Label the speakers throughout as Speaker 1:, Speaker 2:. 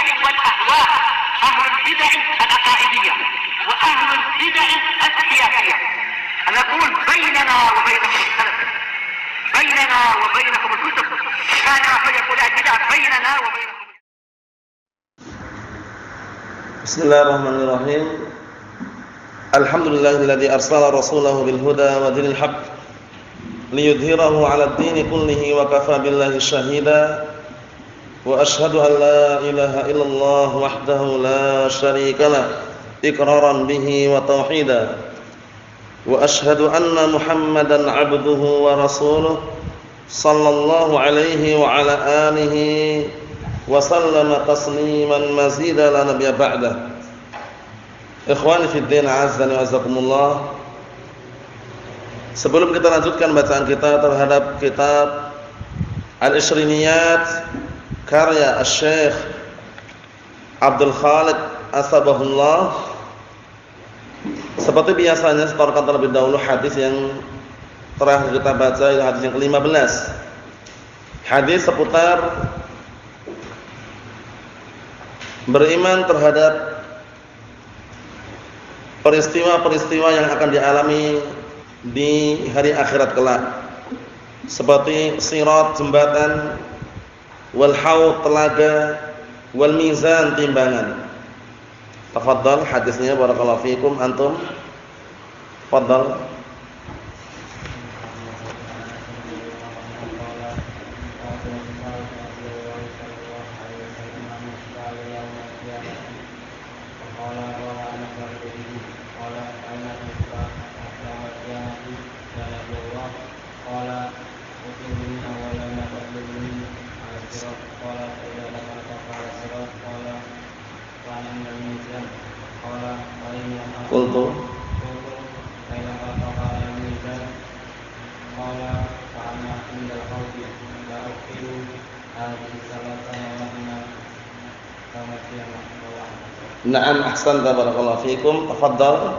Speaker 1: البدع والأهواء، أهل البدع العقائدية وأهل البدع السياسية. نقول بيننا وبينكم السلف، بيننا وبينكم الكتب، كان فيقول البدع بيننا وبينكم.
Speaker 2: Bismillahirrahmanirrahim. Alhamdulillahilladzi arsala rasulahu bil huda wa dinil haqq liyudhhirahu 'alad dini kullihi wa kafa billahi shahida. Wa asyhadu an la ilaha illallah wahdahu la syarika lah iqraran bihi wa tauhida. Wa asyhadu anna Muhammadan 'abduhu wa rasuluh sallallahu alaihi wa ala alihi wa sallama tasliman mazida la nabiyya ba'da. Ikhwani fi din, azzani wa azakumullah. Sebelum kita lanjutkan bacaan kita terhadap kitab Al-Ishriniyat karya Asy-Syaikh Abdul Khalid Asbahullah, seperti biasanya setorkan terlebih dahulu hadis yang terakhir kita baca, hadis yang ke-15. Hadis seputar beriman terhadap peristiwa-peristiwa yang akan dialami di hari akhirat kelak, seperti sirat jembatan, wal haud telaga, wal mizan timbangan. Tafadhal hadisnya, barakallahu fikum. Antum tafadhal. Qultu Na'am, ahsanta, barakallahu fikum. Tafadhal.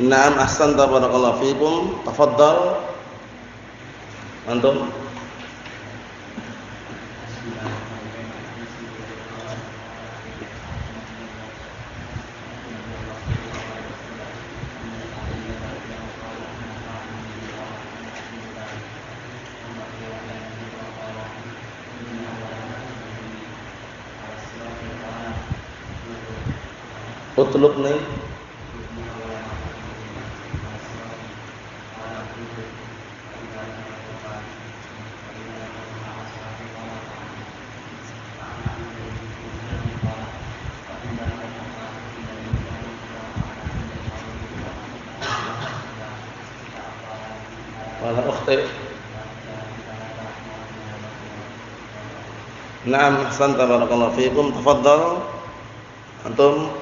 Speaker 2: Naam, ahsanta, barakallahu fikum. Tafadhal. Antum. Utlub nih. Wala ukhti. Naam, ahsanta, barakallahu fikum. Tafadhal. Antum.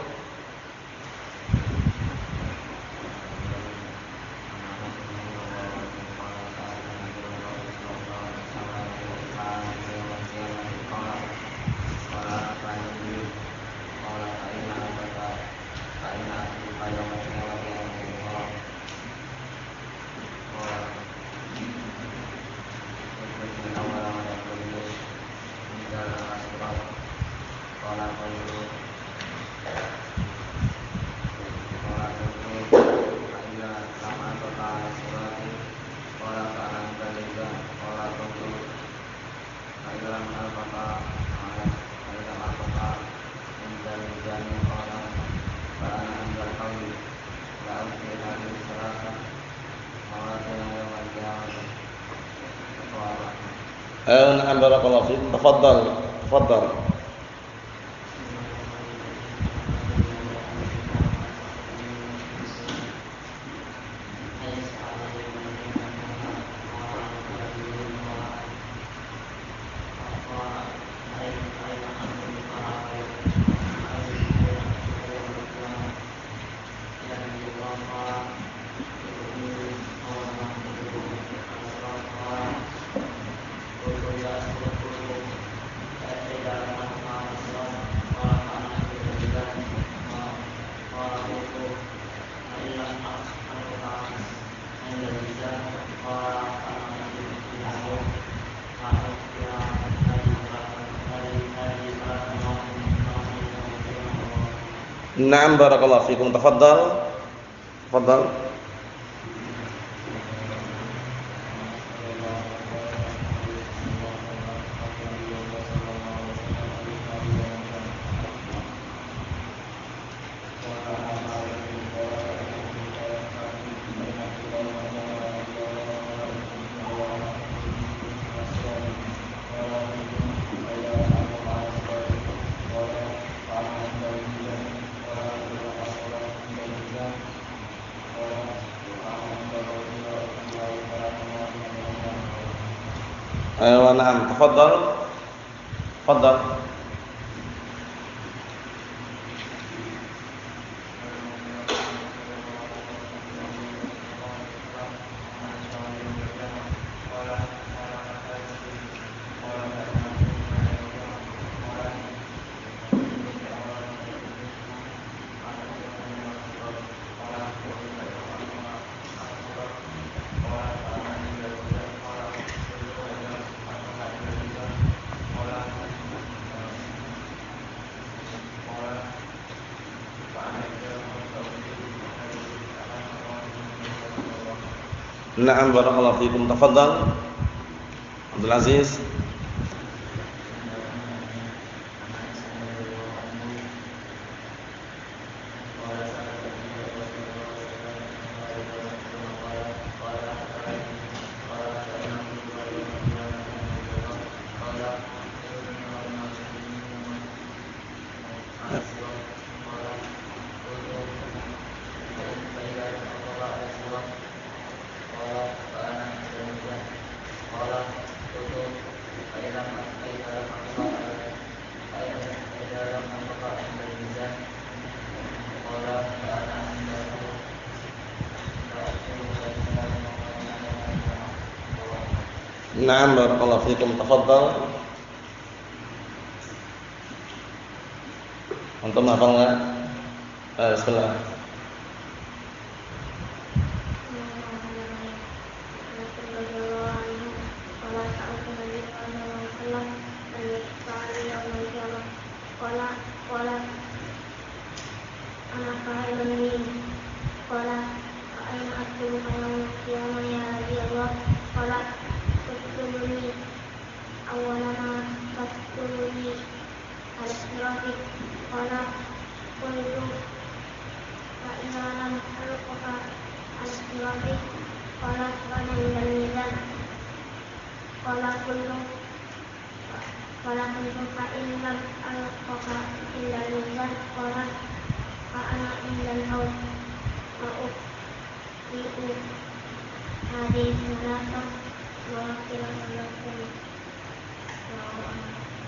Speaker 2: Na'am, barakallahu fiik. Tafadhal. Tafadhal. Na'am barakallahu fikum. Tafadhal. Tafadhal. Ayo, na'am, tafadhal. Tafadhal. Na'am barakallahu fikum. Tafadhal. Abdul Aziz. Na'am barakallahu fikum. Tafadhal. Antum hafal enggak? Bismillah.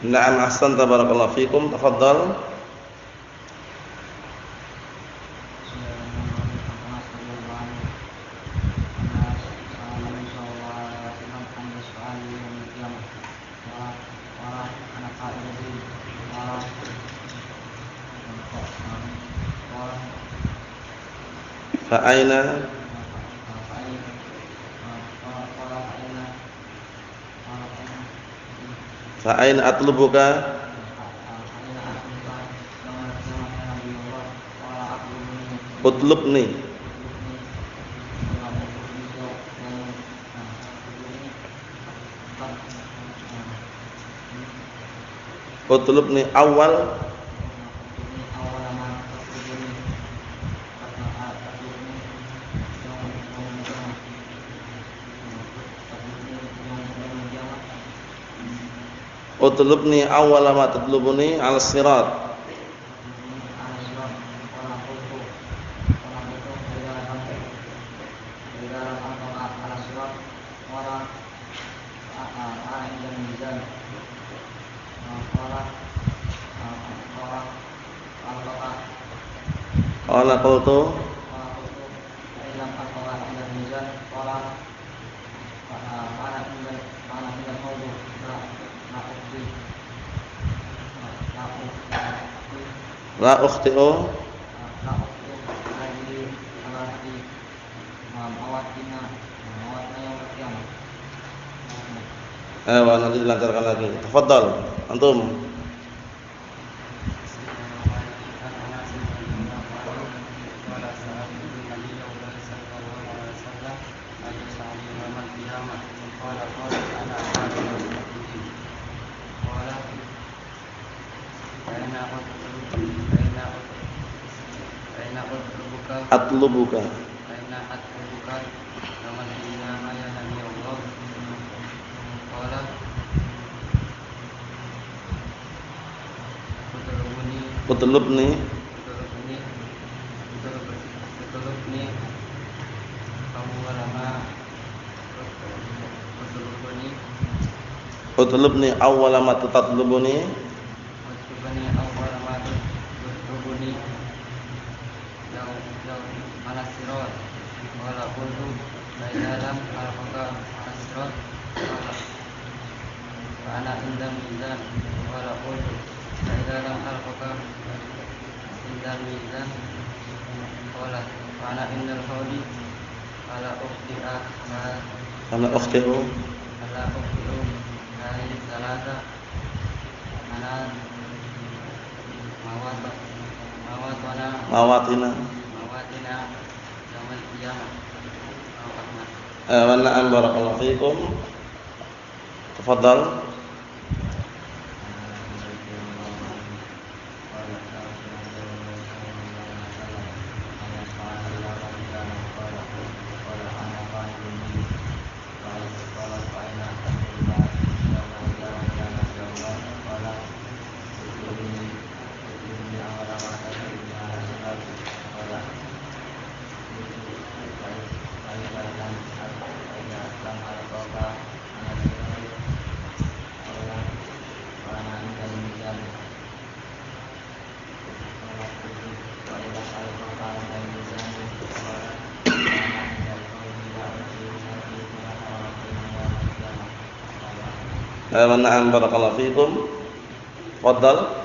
Speaker 2: Na'am ahsanta barakallahu fikum. Tafadhal. Fa'aina Fa'aina atlubuka utlubni. Utlubni awal Utlubni awwala ma tatlubuni 'ala sirat. Qala qultu la ukhti'u nanti dilancarkan lagi. Tafadhal antum. Atlubuka. Utlubni Utlubni awwala ma tatlubuni ana ukhti'u mawatina wa na'am barakallahu fikum. Tafadhal. Na'am barakallahu fikum. Tafadhal.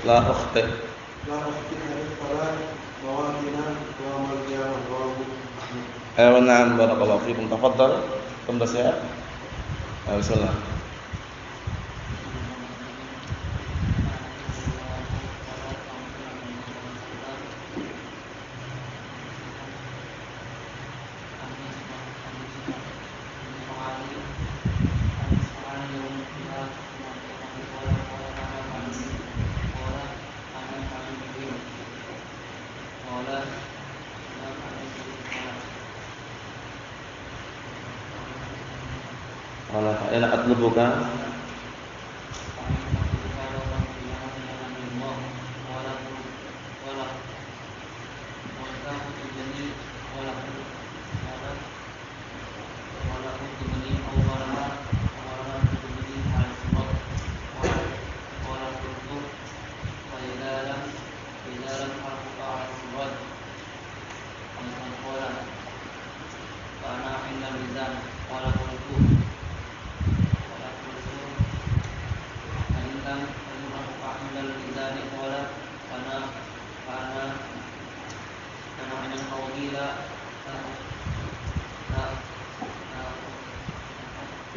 Speaker 2: La ukhti. Na'am barakallahu fikum. Tafadhal. Sudah siap? Bismillah. Wala ina atlubuka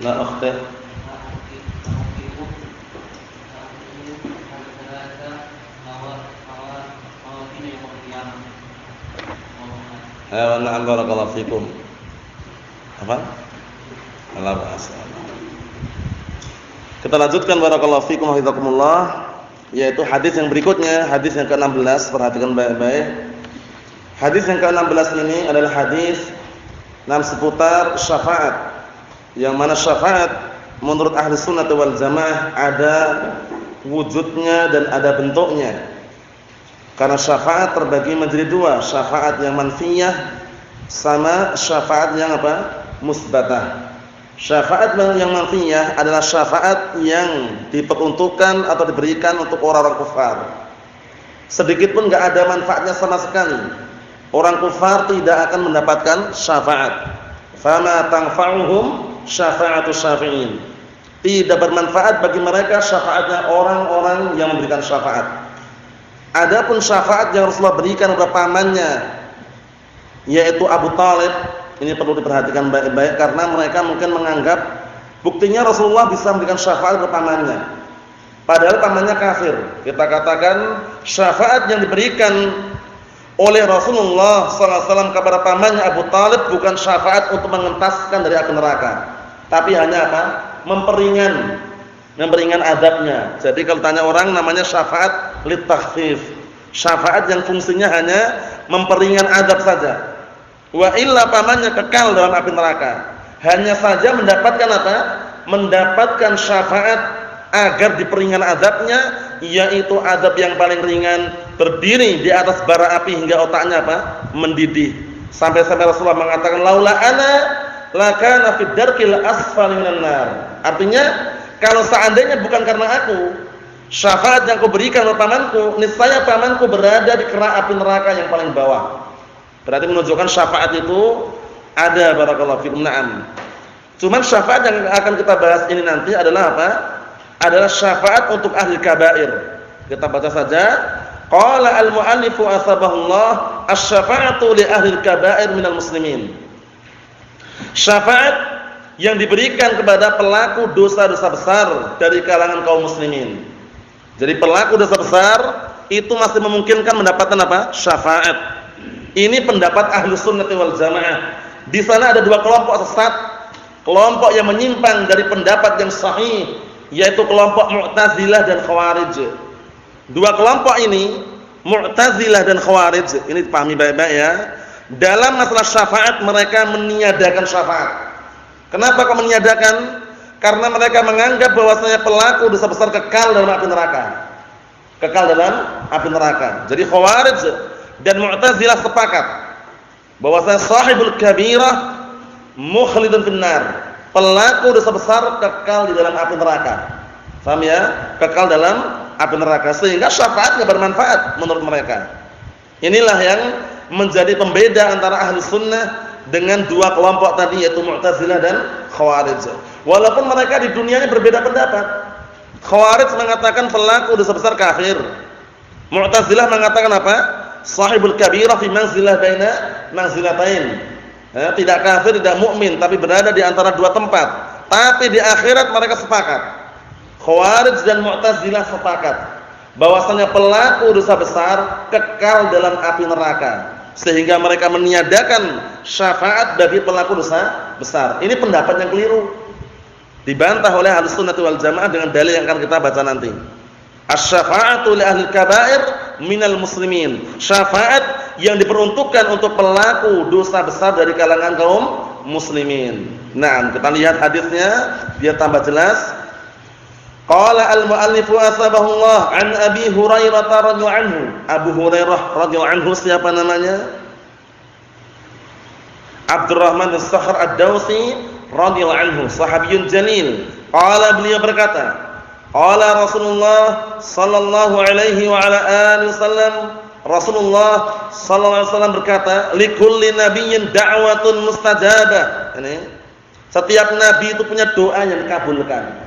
Speaker 2: la akhta wa na'am barakallahu fikum. Apa? Allah bahasa. Kita lanjutkan barakallahu fikum hafizakumullah, yaitu hadis yang berikutnya, hadis yang ke-16, perhatikan baik-baik. Hadis yang ke-16 ini adalah hadis seputar syafaat. Yang mana syafaat menurut ahli sunnah wal jamaah ada wujudnya dan ada bentuknya. Karena syafaat terbagi menjadi dua, syafaat yang manfiyah sama syafaat yang musbatah. Syafaat yang manfiyah adalah syafaat yang diperuntukkan atau diberikan untuk orang-orang kufar. Sedikit pun enggak ada manfaatnya sama sekali. Orang kufar tidak akan mendapatkan syafaat. Fama tanfa'uhum syafa'atu syafi'in. Tidak bermanfaat bagi mereka syafaatnya orang-orang yang memberikan syafaat. Adapun syafaat yang Rasulullah berikan kepada pamannya, yaitu Abu Thalib, ini perlu diperhatikan baik-baik karena mereka mungkin menganggap buktinya Rasulullah bisa memberikan syafaat kepada pamannya, padahal pamannya kafir. Kita katakan syafaat yang diberikan oleh Rasulullah SAW kepada pamannya Abu Thalib bukan syafaat untuk mengentaskan dari api neraka, tapi hanya memperingan azabnya. Jadi kalau tanya orang namanya syafaat litakhfif, syafaat yang fungsinya hanya memperingan azab saja. Wa illa pamannya kekal dalam api neraka, hanya saja mendapatkan mendapatkan syafaat agar diperingan azabnya, yaitu azab yang paling ringan, berdiri di atas bara api hingga otaknya mendidih. Sampai-sampai Rasulullah mengatakan laula ana lakana fid darkil asfali minan nar. Artinya kalau seandainya bukan karena aku, syafaat yang kau berikan kepada pamanku, niscaya pamanku berada di kerak api neraka yang paling bawah. Berarti menunjukkan syafaat itu ada, barakallahu fikum. Na'am. Cuman syafaat yang akan kita bahas ini nanti adalah adalah syafaat untuk ahli kabair. Kita baca saja. Qala al-mu'allifu asbahullah asy-syafa'atu li ahli kabair minal muslimin. Syafaat yang diberikan kepada pelaku dosa-dosa besar dari kalangan kaum muslimin. Jadi pelaku dosa besar itu masih memungkinkan mendapatkan syafaat. Ini pendapat ahlu sunnah wal jamaah. Di sana ada dua kelompok sesat, kelompok yang menyimpang dari pendapat yang sahih, yaitu kelompok Mu'tazilah dan Khawarij. Dua kelompok ini, Mu'tazilah dan Khawarij, ini dipahami baik-baik ya. Dalam masalah syafaat mereka meniadakan syafaat. Kenapa kau meniadakan? Karena mereka menganggap bahwasanya pelaku dosa besar kekal dalam api neraka. Kekal dalam api neraka. Jadi Khawarij dan Mu'tazilah sepakat bahwasanya sahibul kabirah mukhlidun finnar. Pelaku dosa besar kekal di dalam api neraka. Paham ya? Kekal dalam api neraka, sehingga syafaat enggak bermanfaat menurut mereka. Inilah yang menjadi pembeda antara ahli sunnah dengan dua kelompok tadi, yaitu Mu'tazilah dan Khawarij. Walaupun mereka di dunianya berbeda pendapat. Khawarij mengatakan pelaku dosa besar kafir. Mu'tazilah mengatakan Sahibul kabirah fi manzilah baina manzilatain. Tidak kafir, tidak mukmin, tapi berada di antara dua tempat. Tapi di akhirat mereka sepakat. Khawarij dan Mu'tazilah sepakat bahwasanya pelaku dosa besar kekal dalam api neraka, sehingga mereka meniadakan syafaat bagi pelaku dosa besar. Ini pendapat yang keliru, dibantah oleh Ahlus Sunnah wal Jamaah dengan dalil yang akan kita baca nanti. Asy-syafa'atu li ahli kabair minal muslimin. Syafaat yang diperuntukkan untuk pelaku dosa besar dari kalangan kaum muslimin. Nah, kita lihat hadisnya biar tambah jelas. Qala al-mu'allif asbahullah an Abi Hurairah radhiyallahu anhu. Abu Hurairah radhiyallahu anhu siapa namanya? Abdurrahman bin Sakhr ad-Dawsi radhiyallahu anhu, sahabiyun jalil. Qala, beliau berkata, qala Rasulullah sallallahu alaihi wa ala alihi wasallam, Rasulullah sallallahu alaihi wasallam berkata, likulli nabiyyin da'watun mustajabah. Ini setiap nabi itu punya doa yang dikabulkan.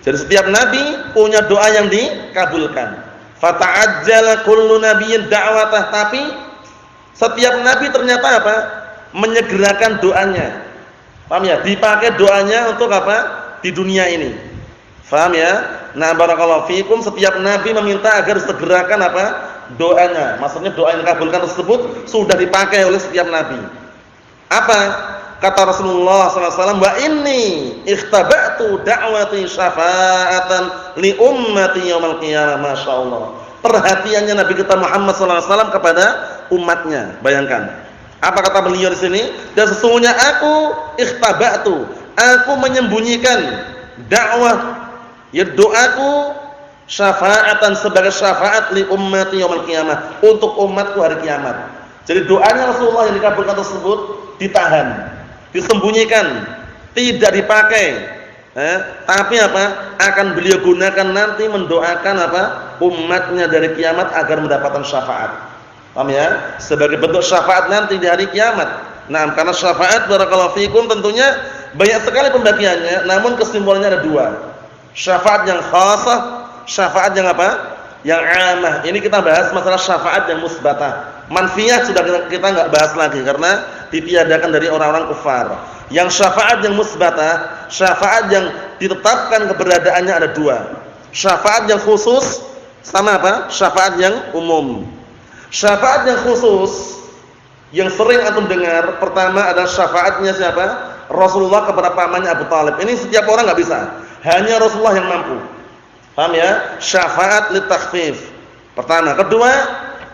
Speaker 2: Jadi setiap nabi punya doa yang dikabulkan. Fata'ajjala kullu nabiyyin da'watah, tapi setiap nabi ternyata apa? Menyegerakan doanya. Paham ya? Dipakai doanya untuk apa? Di dunia ini. Paham ya? Nah, barakallahu fikum, setiap nabi meminta agar segerakan apa? Doanya. Maksudnya doa yang dikabulkan tersebut sudah dipakai oleh setiap nabi. Apa? Kata Rasulullah SAW, wa inni ikhtaba'tu da'wati syafa'atan li ummati yaumal qiyamah. Masya Allah. Perhatiannya Nabi kita Muhammad SAW kepada umatnya. Bayangkan. Apa kata beliau di sini? Dan sesungguhnya aku ikhtaba'tu, aku menyembunyikan dakwah, ya doaku syafa'atan sebagai syafaat li ummati yaumil qiyamah, untuk umatku hari kiamat. Jadi doanya Rasulullah yang dikabulkan tersebut ditahan, disembunyikan, tidak dipakai. Tapi apa? Akan beliau gunakan nanti mendoakan apa? Umatnya dari kiamat agar mendapatkan syafaat. Paham ya? Sebagai bentuk syafaat nanti di hari kiamat. Nah, karena syafaat barakallahu fikum tentunya banyak sekali pembagiannya, namun kesimpulannya ada dua. Syafaat yang khassah, syafaat yang apa? Yang 'amah. Ini kita bahas masalah syafaat yang musbatah. Manfiyah sudah kita enggak bahas lagi karena ditiadakan dari orang-orang kufar. Yang syafaat yang musbatah, syafaat yang ditetapkan keberadaannya ada dua. Syafaat yang khusus sama apa? Syafaat yang umum. Syafaat yang khusus yang sering antum dengar pertama adalah syafaatnya siapa? Rasulullah kepada pamannya Abu Thalib. Ini setiap orang enggak bisa. Hanya Rasulullah yang mampu. Paham ya? Syafaat litakhfif. Pertama, kedua,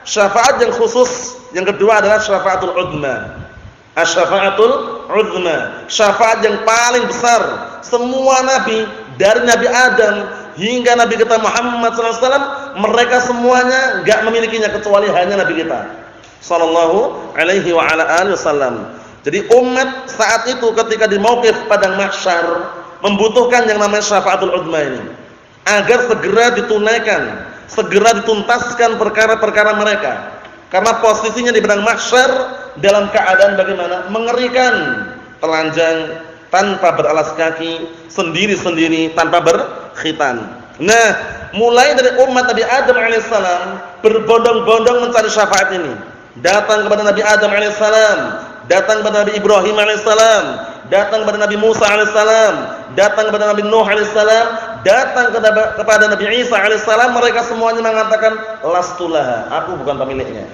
Speaker 2: syafaat yang khusus yang kedua adalah syafaatul uzma. Asy-syafaatul uzma. Syafaat yang paling besar. Semua nabi dari Nabi Adam hingga Nabi kita Muhammad SAW, mereka semuanya enggak memilikinya kecuali hanya Nabi kita sallallahu alaihi wa ala alihi wasallam. Jadi umat saat itu ketika di mauqif padang mahsyar membutuhkan yang namanya syafaatul uzma ini agar segera ditunaikan, segera dituntaskan perkara-perkara mereka. Karena posisinya di padang mahsyar dalam keadaan bagaimana? Mengerikan, telanjang, tanpa beralas kaki, sendiri-sendiri, tanpa berkhitan. Nah, mulai dari umat Nabi Adam alaihissalam berbondong-bondong mencari syafaat ini. Datang kepada Nabi Adam alaihissalam, datang kepada Nabi Ibrahim alaihissalam, datang kepada Nabi Musa alaihissalam, datang kepada Nabi Nuh alaihissalam, datang kepada Nabi Isa alaihissalam. Mereka semuanya mengatakan lastulaha, aku bukan pemiliknya.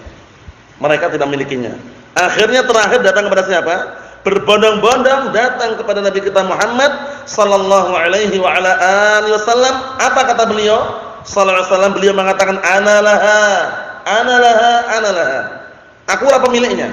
Speaker 2: Mereka tidak memilikinya. Akhirnya terakhir datang kepada siapa? Berbondong-bondong datang kepada Nabi kita Muhammad sallallahu alaihi wa ala alihi wasallam. Apa kata beliau? Sallallahu alaihi wasallam, beliau mengatakan ana laha, ana laha, ana laha. Akulah pemiliknya.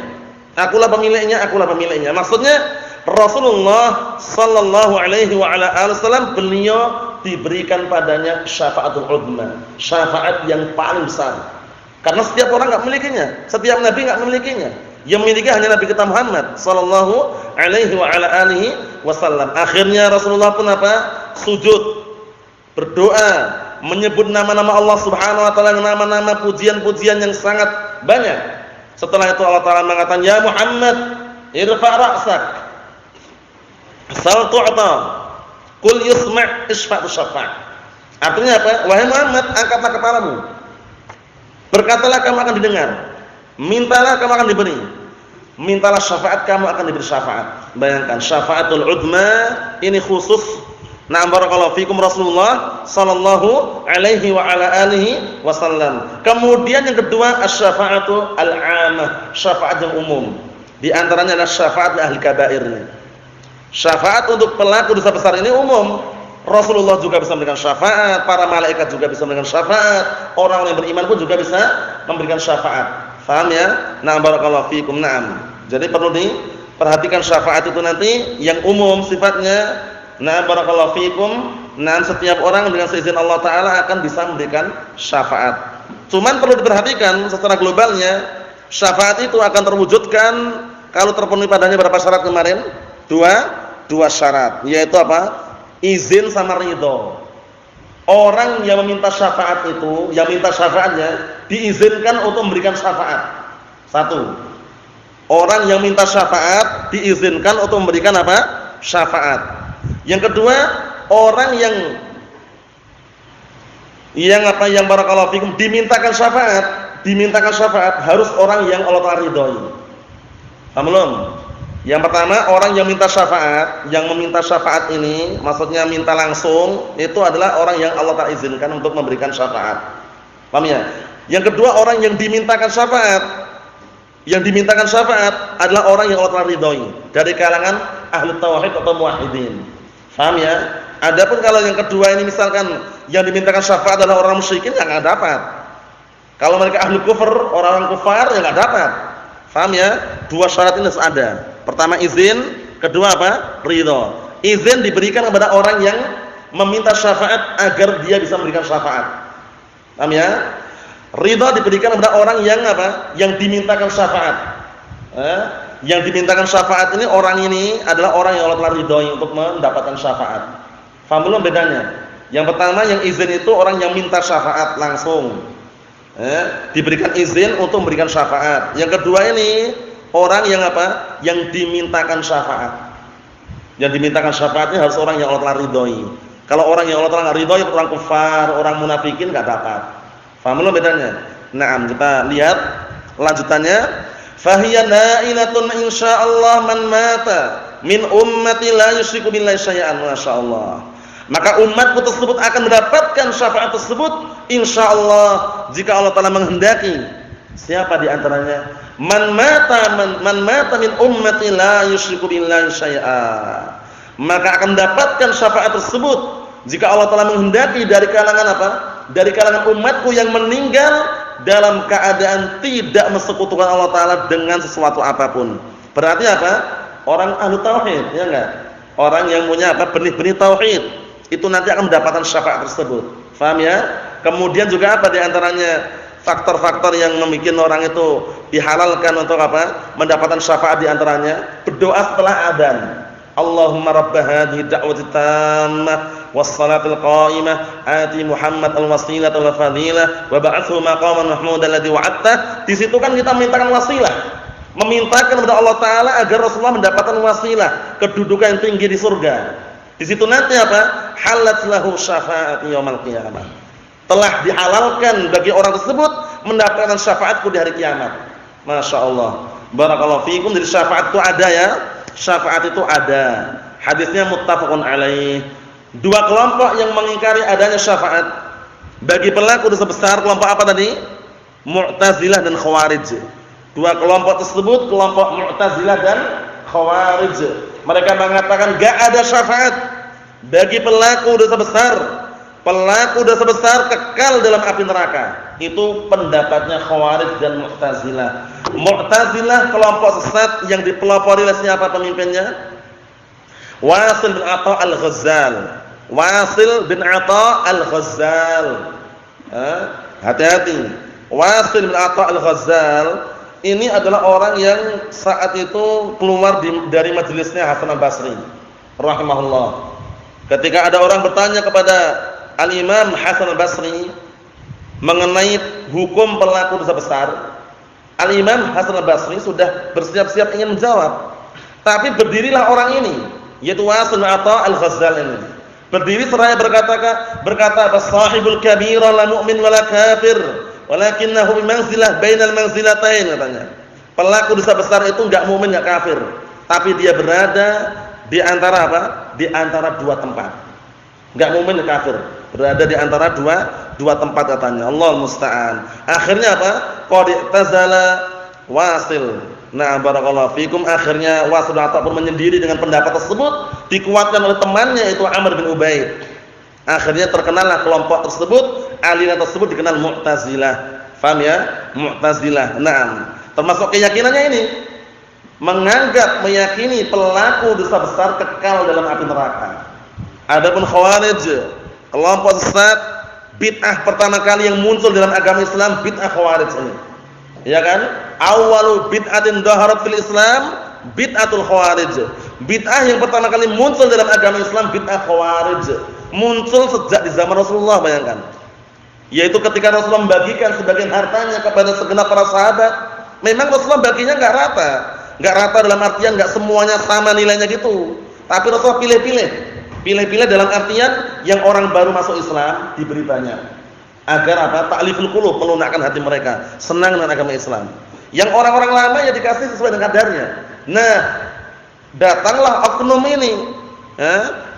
Speaker 2: Akulah pemiliknya, akulah pemiliknya. Maksudnya Rasulullah sallallahu alaihi wa ala alihi wasallam beliau diberikan padanya syafaatul uzma, syafaat yang paling besar. Karena setiap orang enggak memilikinya, setiap nabi enggak memilikinya. Yang memiliki hanya Nabi kita Muhammad sallallahu alaihi wa ala alihi wasallam. Akhirnya Rasulullah pun apa? Sujud, berdoa, menyebut nama-nama Allah Subhanahu wa taala, nama-nama pujian-pujian yang sangat banyak. Setelah itu Allah taala mengatakan, "Ya Muhammad, irfa' ra'sak. Sal tu'ta. Qul yusma' isfa' tusyaffa'." Artinya apa? Wahai Muhammad, angkatlah kepalamu. Berkatalah kamu akan didengar. Mintalah kamu akan diberi. Mintalah syafaat kamu akan diberi syafaat. Bayangkan syafaatul uzma ini khusus. Na'am barakallahu fikum Rasulullah sallallahu alaihi wa ala alihi wasallam. Kemudian yang kedua asy-syafa'atu al-'ammah, syafaat yang umum. Di antaranya adalah syafaat ahli kabair. Syafaat untuk pelaku dosa besar ini umum. Rasulullah juga bisa memberikan syafaat, para malaikat juga bisa memberikan syafaat, orang yang beriman pun juga bisa memberikan syafaat. Paham ya? Na'am barakallahu fikum. Na'am. Jadi perlu Perhatikan syafaat itu nanti yang umum sifatnya. Nah, barakallahu fikum. Nah, setiap orang dengan seizin Allah Ta'ala akan bisa memberikan syafaat. Cuman perlu diperhatikan secara globalnya, syafaat itu akan terwujudkan kalau terpenuhi padanya berapa syarat kemarin? Dua syarat, yaitu apa? Izin sama ridho. Orang yang meminta syafaat itu, yang minta syafaatnya diizinkan untuk memberikan syafaat. Satu. Orang yang minta syafaat diizinkan untuk memberikan apa? Syafaat. Yang kedua, orang yang barakallahu fikum dimintakan syafaat harus orang yang Allah Ta'ala ridhoi. Paham belum? Yang pertama, orang yang minta syafaat, yang meminta syafaat ini maksudnya minta langsung, itu adalah orang yang Allah Ta'ala izinkan untuk memberikan syafaat. Paham ya? Yang kedua, orang yang dimintakan syafaat, adalah orang yang Allah Ta'ala ridhoi dari kalangan ahli tauhid atau muwahhidin. Paham ya? Adapun kalau yang kedua ini misalkan yang dimintakan syafaat adalah orang musyrikin, ya enggak dapat. Kalau mereka ahli kufur, orang-orang kufar, ya enggak dapat. Paham ya? Dua syarat ini harus ada. Pertama izin, kedua apa? Ridho. Izin diberikan kepada orang yang meminta syafaat agar dia bisa memberikan syafaat. Paham ya? Ridho diberikan kepada orang yang apa? Yang dimintakan syafaat. Yang dimintakan syafaat ini, orang ini adalah orang yang Allah telah ridhoi untuk mendapatkan syafaat. Paham belum bedanya? Yang pertama yang izin itu orang yang minta syafaat langsung. Diberikan izin untuk memberikan syafaat. Yang kedua ini orang yang apa? Yang dimintakan syafaat. Yang dimintakan syafaatnya harus orang yang Allah telah ridhoi. Kalau orang yang Allah telah ridhoi, orang kufar, orang munafikin enggak dapat. Paham belum bedanya? Nah, kita lihat lanjutannya. Fahiya na'ilatun insyaallah man mata min ummati la yusyriku billahi syai'an, masyaallah. Maka umatku tersebut akan mendapatkan syafaat tersebut insyaallah jika Allah Ta'ala menghendaki. Siapa di antaranya? Man mata min ummati la yusyriku billahi syai'an. Maka akan mendapatkan syafaat tersebut jika Allah Ta'ala menghendaki dari kalangan apa? Dari kalangan umatku yang meninggal dalam keadaan tidak mensekutukan Allah Ta'ala dengan sesuatu apapun. Berarti apa? Orang ahli tauhid, ya enggak? Orang yang punya apa? Benih-benih tauhid, itu nanti akan mendapatkan syafaat tersebut. Paham ya? Kemudian juga apa di antaranya faktor-faktor yang membuat orang itu dihalalkan untuk apa? Mendapatkan syafaat di antaranya berdoa setelah adzan. Allahumma rabb hadhihi da'wati tammah was-salatil qa'imah ati Muhammad al-wasilah wal fadilah wa ba'athu maqaman mahmudan alladhi wa'adta. Di situ kan kita memintakan wasilah, memintakan kepada Allah Ta'ala agar Rasulullah mendapatkan wasilah, kedudukan yang tinggi di surga. Di situ nanti apa? Halat lahu syafaat yaumil qiyamah. Telah dihalalkan bagi orang tersebut mendapatkan syafaatku di hari kiamat. Masya Allah. Barakallahu fiikum. Jadi syafaat itu ada ya. Syafaat itu ada. Hadisnya muttafaqun alaih. Dua kelompok yang mengingkari adanya syafaat bagi pelaku dosa besar, kelompok apa tadi? Mu'tazilah dan Khawarij. Dua kelompok tersebut kelompok Mu'tazilah dan Khawarij. Mereka mengatakan enggak ada syafaat bagi pelaku dosa besar. Pelaku dosa besar kekal dalam api neraka. Itu pendapatnya Khawarij dan Mu'tazilah. Mu'tazilah kelompok sesat yang dipelopori oleh siapa pemimpinnya? Wasil bin Atha al-Ghazzal. Wasil bin Atha al-Ghazzal. Hati-hati. Wasil bin Atha al-Ghazzal ini adalah orang yang saat itu keluar dari majelisnya Hasan al-Basri rahimahullah. Ketika ada orang bertanya kepada Al-Imam Hasan al-Basri mengenai hukum pelaku dosa besar, Al-Imam Hasan al-Basri sudah bersiap-siap ingin menjawab. Tapi berdirilah orang ini, yaitu Wasil bin Atha al-Ghazzal ini. Berdiri seraya berkata sahibul kabira la mu'min wala kafir, walakinahu bi manzilah bainal manzilatain, katanya. Pelaku dosa besar itu enggak mukmin enggak kafir, tapi dia berada di antara apa? Di antara dua tempat. Enggak mukmin enggak kafir, berada di antara dua tempat katanya. Allah musta'an. Akhirnya apa? Qad tazala Wasil. Nah, barakallahu fikum. Akhirnya Wasil pun menyendiri dengan pendapat tersebut, dikuatkan oleh temannya yaitu Amr bin Ubaid. Akhirnya terkenallah kelompok tersebut, aliran tersebut dikenal Mu'tazilah. Paham ya? Mu'tazilah. Naam. Termasuk keyakinannya ini. menganggap, meyakini pelaku dosa besar kekal dalam api neraka. Adapun Khawarij, kelompok sesat, bid'ah pertama kali yang muncul dalam agama Islam bid'ah Khawarij ini. Ya kan? Awwalu bid'atin dhaharat fil Islam bid'atul Khawarij. Bid'ah yang pertama kali muncul dalam agama Islam bid'ah Khawarij. Muncul sejak di zaman Rasulullah, bayangkan. Yaitu ketika Rasulullah membagikan sebagian hartanya kepada segenap para sahabat. Memang Rasulullah baginya enggak rata. Enggak rata dalam artian enggak semuanya sama nilainya gitu. Tapi Rasulullah pilih-pilih. Pilih-pilih dalam artian yang orang baru masuk Islam diberi banyak. Agar apa? Ta'liful qulub, melunakkan hati mereka, senang dengan agama Islam. Yang orang-orang lama ya dikasih sesuai dengan kadarnya. Nah, datanglah oknum ini.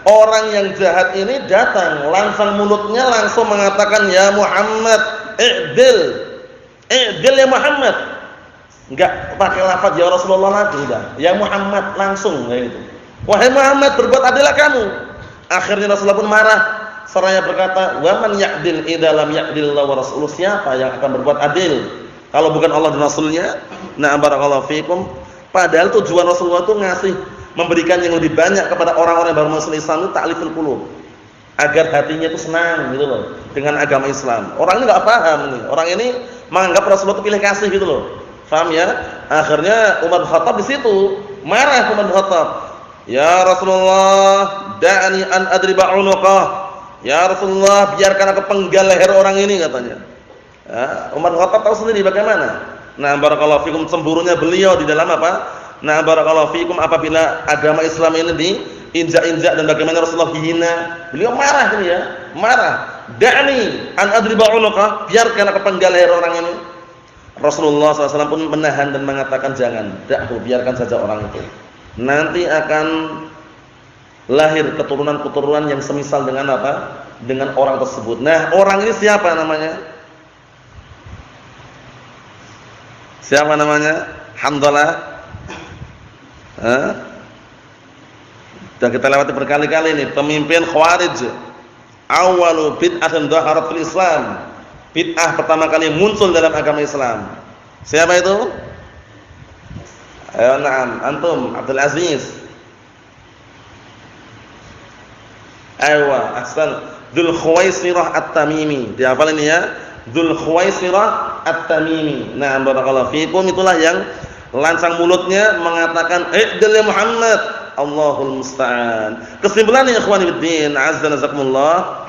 Speaker 2: Orang yang jahat ini datang, langsung mulutnya langsung mengatakan, "Ya Muhammad, i'dil. I'dil ya Muhammad." Enggak pakai lafaz ya Rasulullah lagi, enggak. Ya Muhammad langsung kayak gitu. Wahai Muhammad, berbuat adillah kamu. Akhirnya Rasulullah pun marah. Seraya berkata, "Wa man ya'dil idza lam ya'dilillahu wa rasuluhu?" Siapa yang akan berbuat adil kalau bukan Allah dan Rasulnya? Nah, barakallahu fikum. Padahal tujuan Rasulullah itu ngasih, memberikan yang lebih banyak kepada orang-orang yang baru masuk Islam itu ta'liful qulub. Agar hatinya itu senang gitu loh dengan agama Islam. Orang ini enggak paham nih. Orang ini menganggap Rasulullah itu pilih kasih gitu loh. Paham ya? Akhirnya Umar bin Khattab di situ marah. Umar bin Khattab, "Ya Rasulullah, da'ani an adriba 'unuqah." Ya Rasulullah, biarkan aku penggal leher orang ini, katanya. Umar bin Khattab tahu sendiri bagaimana. Nah, barakallahu fikum, cemburunya beliau di dalam apa? Nah, barakallahu fikum, apabila agama Islam ini diinjak-injak dan bagaimana Rasulullah dihina, beliau marah ini ya, marah. "Da'ni an adriba 'unuqah," biarkan aku penggal leher orang ini. Rasulullah SAW pun menahan dan mengatakan, "Jangan, da'hu, biarkan saja orang itu. Nanti akan lahir keturunan-keturunan yang semisal dengan apa? Dengan orang tersebut." Nah, orang ini siapa namanya? Siapa namanya? Handalah. Sudah kita lewati berkali-kali ini, pemimpin Khawarij. Awwalu bid'atin dhaharat fil Islam. Bid'ah pertama kali muncul dalam agama Islam. Siapa itu? Ayo, na'am, antum, Abdul Aziz. Aywa, ahsan. Dzul Khuwaisirah At-Tamimi. Dihafal ini ya. Dzul Khuwaisirah At-Tamimi. Nah, barakallahu fikum, itulah yang lancang mulutnya mengatakan, "I'dil ya Muhammad." Allahul musta'an. Kesimpulannya ya ikhwani fiddin, azza nazakumullah.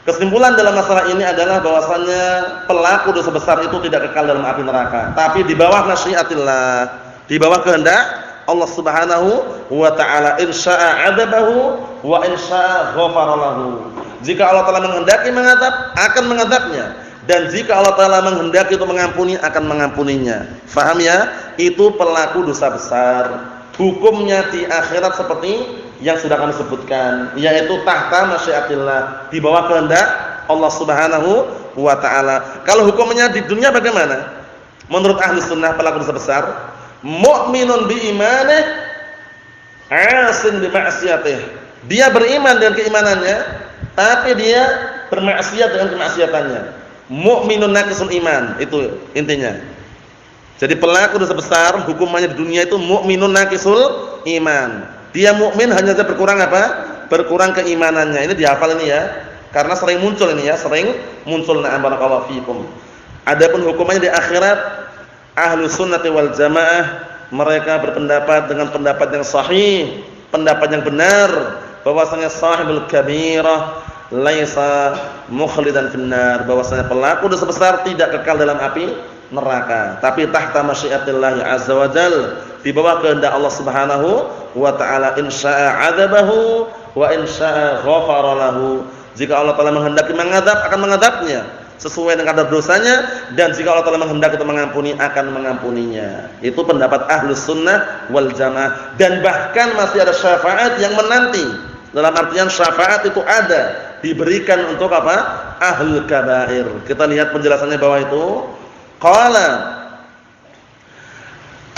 Speaker 2: Kesimpulan dalam masalah ini adalah bahwasannya pelaku dosa besar itu tidak kekal dalam api neraka, tapi di bawah masyiatillah, di bawah kehendak Allah Subhanahu wa taala. Insya'a 'adabahu wa insya'a ghafara lahu. Jika Allah Taala menghendaki mengadab, akan mengadabnya, dan jika Allah Taala menghendaki itu mengampuni, akan mengampuninya. Faham ya? Itu pelaku dosa besar. Hukumnya di akhirat seperti yang sudah kami sebutkan, yaitu tahta masyiatillah, di bawah kehendak Allah Subhanahu wa taala. Kalau hukumnya di dunia bagaimana? Menurut ahli sunnah, pelaku dosa besar mu'minun bi imanih, 'asin bi ma'siyatih. Dia beriman dengan keimanannya, tapi dia bermaksiat dengan kemaksiatannya. Mu'minun naqisul iman, itu intinya. Jadi pelaku dosa besar hukumannya di dunia itu mu'minun naqisul iman. Dia mukmin hanya saja berkurang apa? Berkurang keimanannya. Ini dihafal ini ya. Karena sering muncul ini ya, sering muncul. Na'am barakallahu fikum. Adapun hukumannya di akhirat, Ahlus Sunnati wal Jamaah mereka berpendapat dengan pendapat yang sahih, pendapat yang benar, bahwasanya sahibul kabirah laisa mukhlidan finnar, bahwasanya pelaku dosa besar tidak kekal dalam api neraka, tapi tahta masyiatillah azza wa jalla, di bawah kehendak Allah Subhanahu wa taala. Insya'a 'adabahu wa insya'a ghafara lahu. Jika Allah Taala menghendaki mengadab, akan mengadabnya sesuai dengan kadar dosanya, dan jika Allah Taala menghendaki untuk mengampuni, akan mengampuninya. Itu pendapat Ahlus Sunnah wal Jamaah. Dan bahkan masih ada syafaat yang menanti. Dalam artian syafaat itu ada, diberikan untuk apa? Ahlul kabair. Kita lihat penjelasannya bawah itu. Qala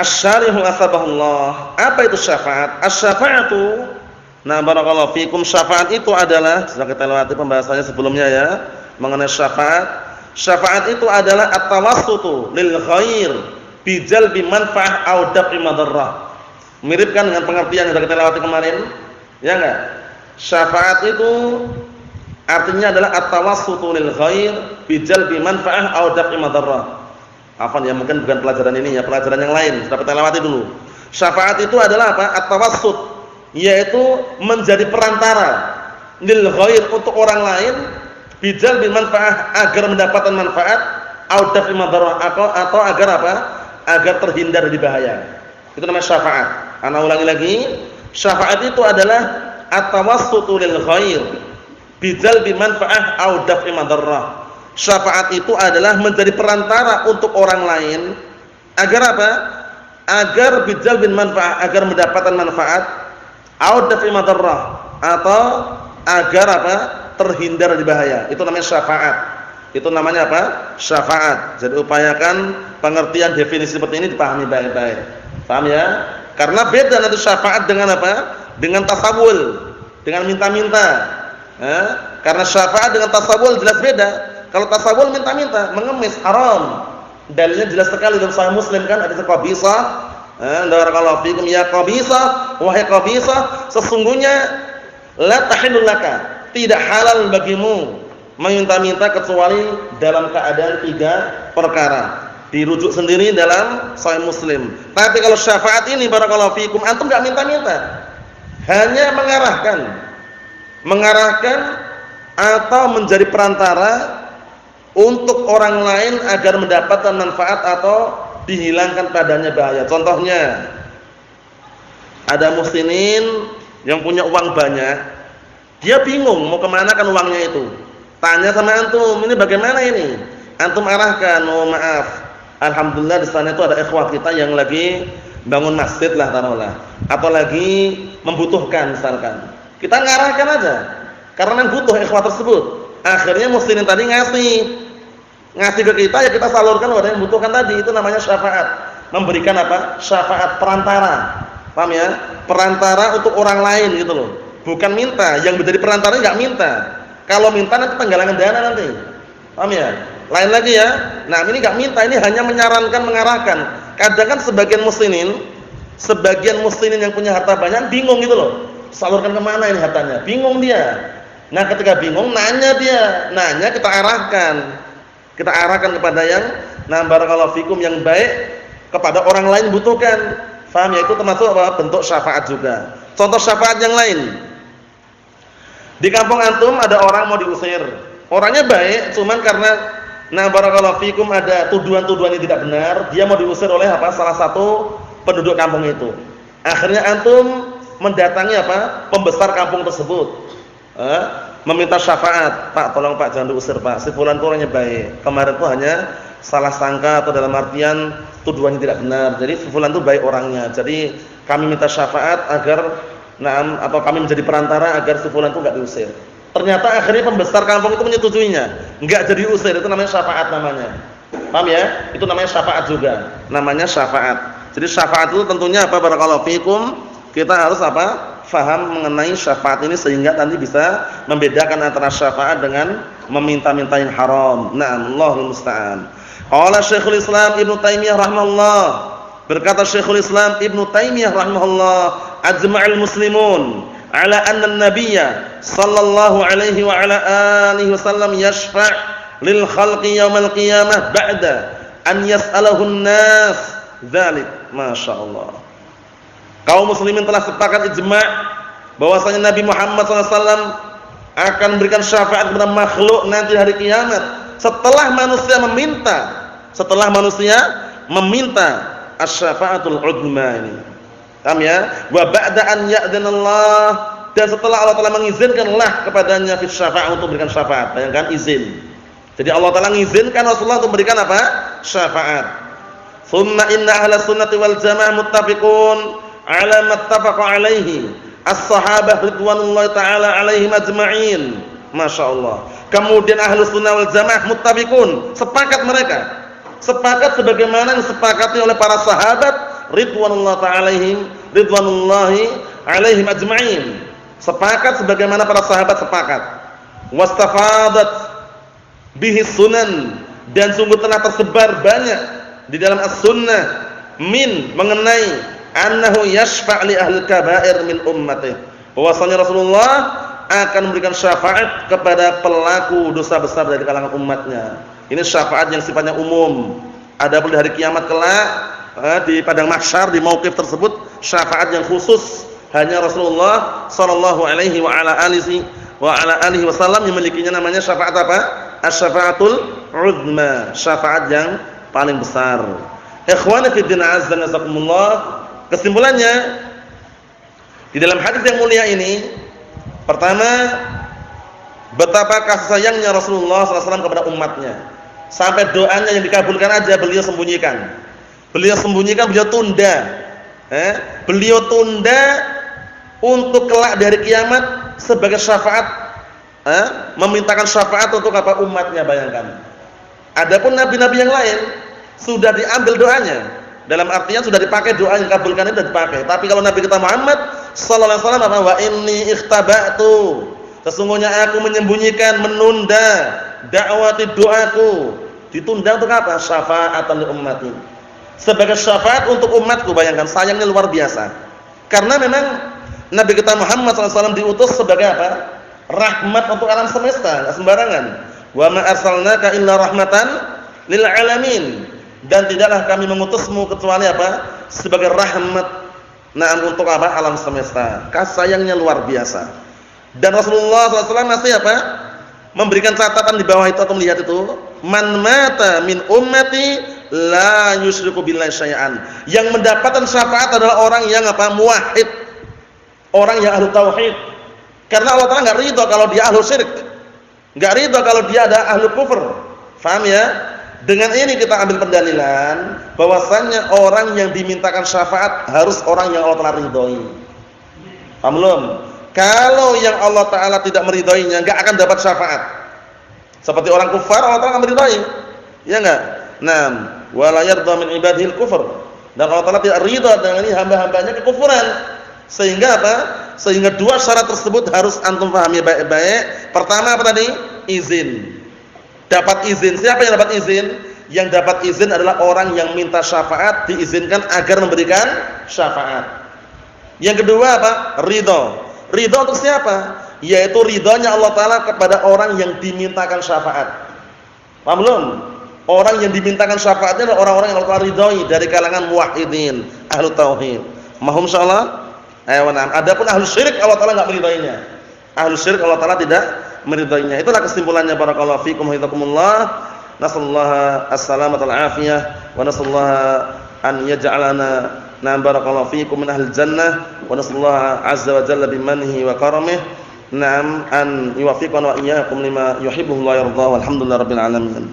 Speaker 2: asy-syarihu asbahullah. Apa itu syafaat? Asy-syafa'atu, nah barakallahu fikum, syafaat itu adalah, sudah kita lewati pembahasannya sebelumnya ya, mengenai syafaat. Syafaat itu adalah at-tawassutu lil khair bi jalbi manfa'ah aw daf'i madarrah. Mirip kan dengan pengertian yang sudah kita lewati kemarin? Ya enggak? Syafaat itu artinya adalah at-tawassutu lil khair bi jalbi manfaah aw daf'i madarrah. Afwan ya, mungkin bukan pelajaran ini ya, pelajaran yang lain sudah kita lewati dulu. Syafaat itu adalah apa? At-tawassut, yaitu menjadi perantara lil khair untuk orang lain bi jalbi manfaah, agar mendapatkan manfaat, aw daf'i madarrah, atau agar apa? Agar terhindar dari bahaya. Itu namanya syafaat. Ana ulangi lagi, syafaat itu adalah at-tawassutu lil khair bijalbi manfaah au daf'i madarrah. Syafaat itu adalah menjadi perantara untuk orang lain agar apa? Agar bijalbi manfaah, agar mendapatkan manfaat, au daf'i madarrah, atau agar apa? Terhindar dari bahaya. Itu namanya syafaat. Itu namanya apa? Syafaat. Jadi upayakan pengertian definisi seperti ini dipahami baik-baik. Paham ya? Karena beda nanti syafaat dengan apa? Dengan tasawul, dengan minta-minta. Karena syafaat dengan tasawul jelas beda. Kalau tasawul minta-minta, mengemis, haram. Dalilnya jelas sekali dalam Sahih Muslim kan, ada Qabisah. Barakallahu fikum ya Qabisah, wahai Qabisah, sesungguhnya la tahillu laka, tidak halal bagimu meminta-minta kecuali dalam keadaan 3 perkara. Dirujuk sendiri dalam Sahih Muslim. Tapi kalau syafaat ini barakallahu fikum, antum enggak minta-minta. Hanya mengarahkan atau menjadi perantara untuk orang lain agar mendapatkan manfaat atau dihilangkan padanya bahaya. Contohnya, ada muslimin yang punya uang banyak, dia bingung mau kemana kan uangnya itu. Tanya sama antum, ini bagaimana ini? Antum arahkan, oh maaf, alhamdulillah di sana itu ada ikhwah kita yang lagi bangun masjid lah taruhlah, atau lagi membutuhkan misalkan. Kita ngarahkan aja, karena yang butuh ikhwah tersebut. Akhirnya muslimin tadi ngasih ke kita, ya kita salurkan kepada yang membutuhkan tadi. Itu namanya syafaat. Memberikan apa? Syafaat, perantara. Paham ya? Perantara untuk orang lain gitu loh. Bukan minta, yang menjadi perantara enggak minta. Kalau minta nanti penggalangan dana nanti. Paham ya? Lain lagi ya. Nah, ini enggak minta, ini hanya menyarankan, mengarahkan. Kadang kan sebagian muslimin yang punya harta banyak bingung gitu loh. Salurkan kemana ini hartanya? Bingung dia. Nah, ketika bingung nanya kita arahkan. Kita arahkan kepada yang barakallahu fikum yang baik, kepada orang lain butuhkan. Paham ya? Itu termasuk apa? Bentuk syafaat juga. Contoh syafaat yang lain. Di kampung antum ada orang mau diusir. Orangnya baik, cuman karena barakallahu fikum ada tuduhan-tuduhan yang tidak benar, dia mau diusir oleh salah satu penduduk kampung itu. Akhirnya antum mendatangi pembesar kampung tersebut. Meminta syafaat, Pak, tolong Pak jangan diusir Pak, si fulan itu orangnya baik, kemarin itu hanya salah sangka atau dalam artian tuduhannya tidak benar, jadi si fulan itu baik orangnya, jadi kami minta syafaat agar atau kami menjadi perantara agar si fulan itu enggak diusir. Ternyata akhirnya pembesar kampung itu menyetujuinya, enggak jadi diusir. Itu namanya syafaat namanya. Paham ya? Itu namanya syafaat juga, namanya syafaat. Jadi syafaat itu tentunya barakallahu fikum, kita harus faham mengenai syafaat ini sehingga nanti bisa membedakan antara syafaat dengan meminta-minta yang haram. Allahul musta'an. Qala Syekhul Islam Ibnu Taimiyah rahimahullah, berkata Syekhul Islam Ibnu Taimiyah rahimahullah, ajma'al muslimun ala anna an-nabiyya sallallahu alaihi wa ala alihi wasallam yashfa' lil khalqi yaumal qiyamah ba'da an yas'alahu an-nas dzalik. Masyaallah. Kaum muslimin telah sepakat ijma' bahwasanya Nabi Muhammad SAW akan memberikan syafaat kepada makhluk nanti hari kiamat setelah manusia meminta asy-syafa'atul 'udma ini. Paham ya? Wa ba'da an ya'dhanallah, dan setelah Allah Taala mengizinkanlah kepadanya fi syafa'ah untuk memberikan syafaat. Bayangkan izin. Jadi Allah Taala mengizinkan Rasulullah untuk memberikan syafaat. Tsumma inna ahlas sunnati wal jamaah muttafiqun ala mattafaqa alaihi as-sahabah ridwanullahi ta'ala alaihim ajma'in. Masyaallah. Kemudian ahlus sunnah wal jamaah muttafiqun, sepakat mereka. Sepakat sebagaimana yang disepakati oleh para sahabat ridwanullahi ta'ala alaihim ajma'in. Sepakat sebagaimana para sahabat sepakat. Wastafadat bihi sunan, dan sungguh telah tersebar banyak di dalam as-sunnah mengenai annahu yashfa' li ahli kaba'ir min ummatihi. Bahwasanya Rasulullah akan memberikan syafaat kepada pelaku dosa besar dari kalangan umatnya. Ini syafaat yang sifatnya umum. Adapun di hari kiamat kelak di padang mahsyar di mauqif tersebut syafaat yang khusus hanya Rasulullah sallallahu alaihi wa ala alihi wasallam yang memilikinya, namanya syafaat apa? Asy-syafaatul uzma, syafaat yang paling besar. Ikhwani fi din azza wa jazakumullah, kesimpulannya di dalam hadis yang mulia ini, pertama, betapa kasih sayangnya Rasulullah SAW kepada umatnya, sampai doanya yang dikabulkan aja beliau sembunyikan. Beliau sembunyikan, beliau tunda. Beliau tunda untuk kelak dari kiamat sebagai syafaat, memintakan syafaat untuk apa? Umatnya, bayangkan. Adapun nabi-nabi yang lain sudah diambil doanya, dalam artian sudah dipakai doa yang kabulkan itu, sudah dipakai. Tapi kalau Nabi kita Muhammad sallallahu alaihi wasallam apa? Wa inni ikhtaba'tu, sesungguhnya aku menyembunyikan, menunda dakwati doaku. Ditunda untuk apa? Syafaatan li ummati, sebagai syafaat untuk umatku. Bayangkan, sayangnya luar biasa. Karena memang Nabi kita Muhammad SAW diutus sebagai apa? Rahmat untuk alam semesta, enggak sembarangan. Wa ma arsalnaka illa rahmatan lil alamin, dan tidaklah kami mengutusmu kecuali apa? Sebagai rahmat untuk apa? Alam semesta. Kasih sayangnya luar biasa. Dan Rasulullah SAW masih apa? Memberikan catatan di bawah itu atau melihat itu, man mata min ummati la yusyriku billahi syai'an. Yang mendapatkan syafaat adalah orang yang apa? Muwahhid, orang yang ahlu tauhid. Karena Allah Ta'ala enggak ridha kalau dia ahlu syirik, enggak ridha kalau dia ada ahlu kufur. Paham ya? Dengan ini kita ambil pendalilan bahwasannya orang yang dimintakan syafaat harus orang yang Allah Ta'ala ridhoi. Paham belum? Kalau yang Allah Ta'ala tidak meridhoinya, enggak akan dapat syafaat. Seperti orang kufar, Allah Ta'ala akan meridhoi. Ya enggak? Naam, wala yardha min ibadihil kufur. Dan Allah Ta'ala tidak ridha dengan hamba-hambanya kekufuran. Sehingga apa? Sehingga dua syarat tersebut harus antum pahami baik-baik. Pertama apa tadi? Izin. Dapat izin. Siapa yang dapat izin? Yang dapat izin adalah orang yang minta syafaat diizinkan agar memberikan syafaat. Yang kedua apa? Ridho. Ridho untuk siapa? Yaitu ridhonya Allah Ta'ala kepada orang yang dimintakan syafaat. Paham belum? Orang yang dimintakan syafaatnya adalah orang-orang yang Allah Ta'ala ridhoi dari kalangan muwahhidin, ahlu tauhid. Mahum insyaallah? Adapun ahlu syirik Allah Ta'ala enggak meridhoinya. Ahlu syirik Allah Ta'ala tidak meridhoinya. Itulah kesimpulannya. Barakallahu fikum wa hidakumullah. Nasallallahu as-salamata al-afiyah wa nasallahu an yaj'alana barakallahu fikum min ahlil jannah wa nasallahu azza wa jalla bimannihi wa karamih an yuwaffiqana wa iyyakum lima yuhibbu wa yarda. Walhamdulillahirabbil alamin.